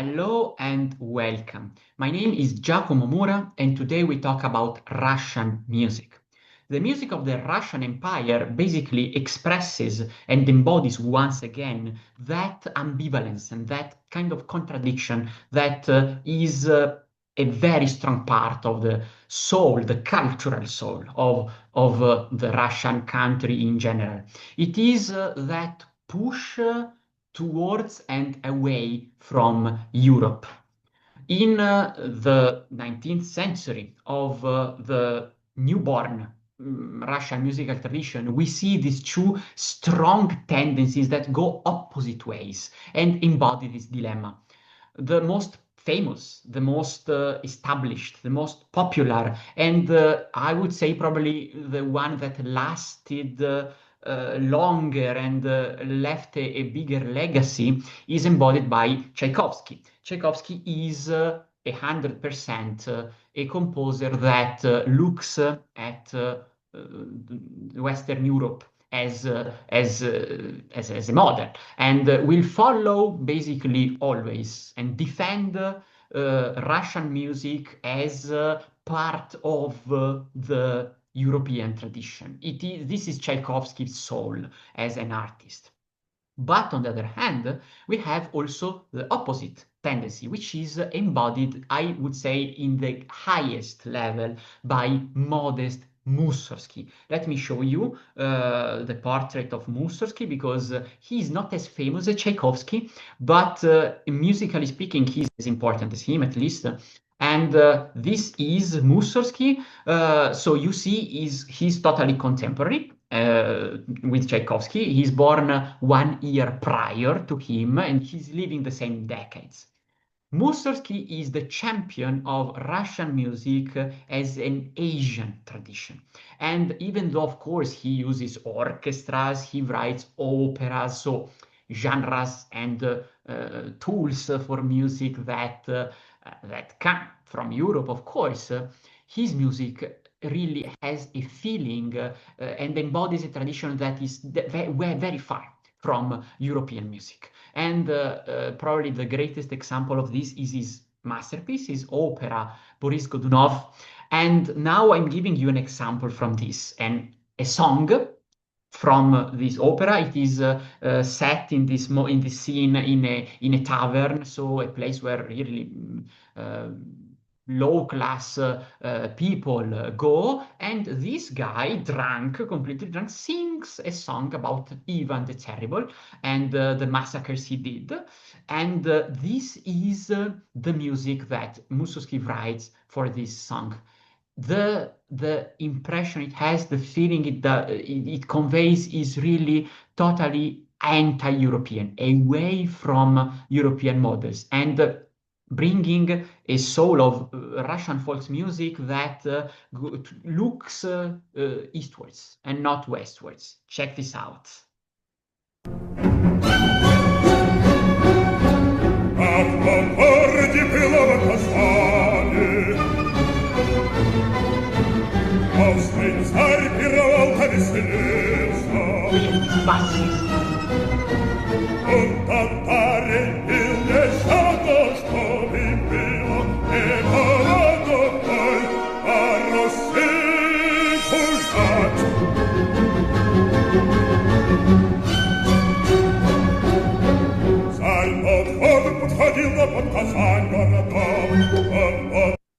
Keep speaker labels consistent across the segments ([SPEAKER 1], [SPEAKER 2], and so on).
[SPEAKER 1] Hello and welcome. My name is Giacomo Mura, and today we talk about Russian music. The music of the Russian Empire basically expresses and embodies once again that ambivalence and that kind of contradiction that is a very strong part of the soul, the cultural soul of the Russian country in general. It is that push towards and away from Europe. In the 19th century of the newborn Russian musical tradition, we see these two strong tendencies that go opposite ways and embody this dilemma. The most famous, the most established, the most popular, and I would say probably the one that lasted longer and left a bigger legacy is embodied by Tchaikovsky. Tchaikovsky is 100% a composer that looks at Western Europe as a model and will follow basically always and defend Russian music as part of the European tradition. This is Tchaikovsky's soul as an artist. But on the other hand, we have also the opposite tendency, which is embodied, I would say, in the highest level by Modest Mussorgsky. Let me show you the portrait of Mussorgsky because he is not as famous as Tchaikovsky, but musically speaking, he's as important as him at least. And this is Mussorgsky. So you see, he's totally contemporary with Tchaikovsky. He's born 1 year prior to him, and he's living the same decades. Mussorgsky is the champion of Russian music as an Asian tradition. And even though, of course, he uses orchestras, he writes operas, so genres and tools for music that come from Europe, of course, his music really has a feeling and embodies a tradition that is very far from European music. And probably the greatest example of this is his masterpiece, his opera, Boris Godunov. And now I'm giving you an example from this, and a song from this opera. It is set in this scene in a tavern, so a place where really uh, low class people go, and this guy, completely drunk, sings a song about Ivan the Terrible and the massacres he did. And this is the music that Mussorgsky writes for this song. The impression it has, the feeling it conveys is really totally anti-European, away from European models, and bringing a soul of Russian folk music that looks eastwards and not westwards. Check this out. These basses.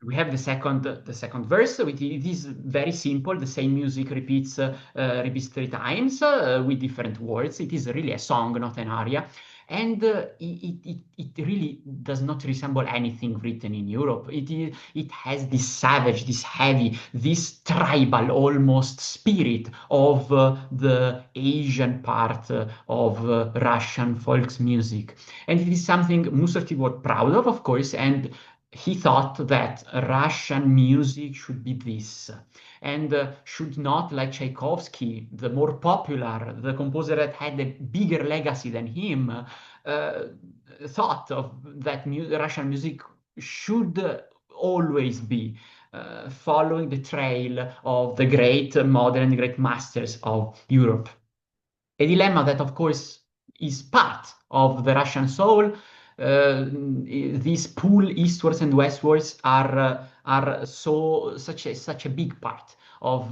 [SPEAKER 1] We have the second verse. It is very simple. The same music repeats 3 times with different words. It is really a song, not an aria. And it really does not resemble anything written in Europe. It has this savage, this heavy, this tribal almost spirit of the Asian part of Russian folk music. And it is something Mussorgsky was proud of course, and he thought that Russian music should be this, and should not, like Tchaikovsky, the more popular, the composer that had a bigger legacy than him, thought of that Russian music should always be following the trail of the great modern, great masters of Europe. A dilemma that, of course, is part of the Russian soul, these pull eastwards and westwards are such a big part of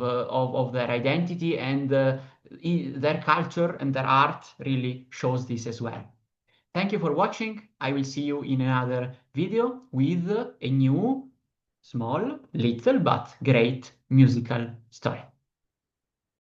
[SPEAKER 1] their identity, and their culture and their art really shows this as well. Thank you for watching. I will see you in another video with a new, small, little, but great musical story.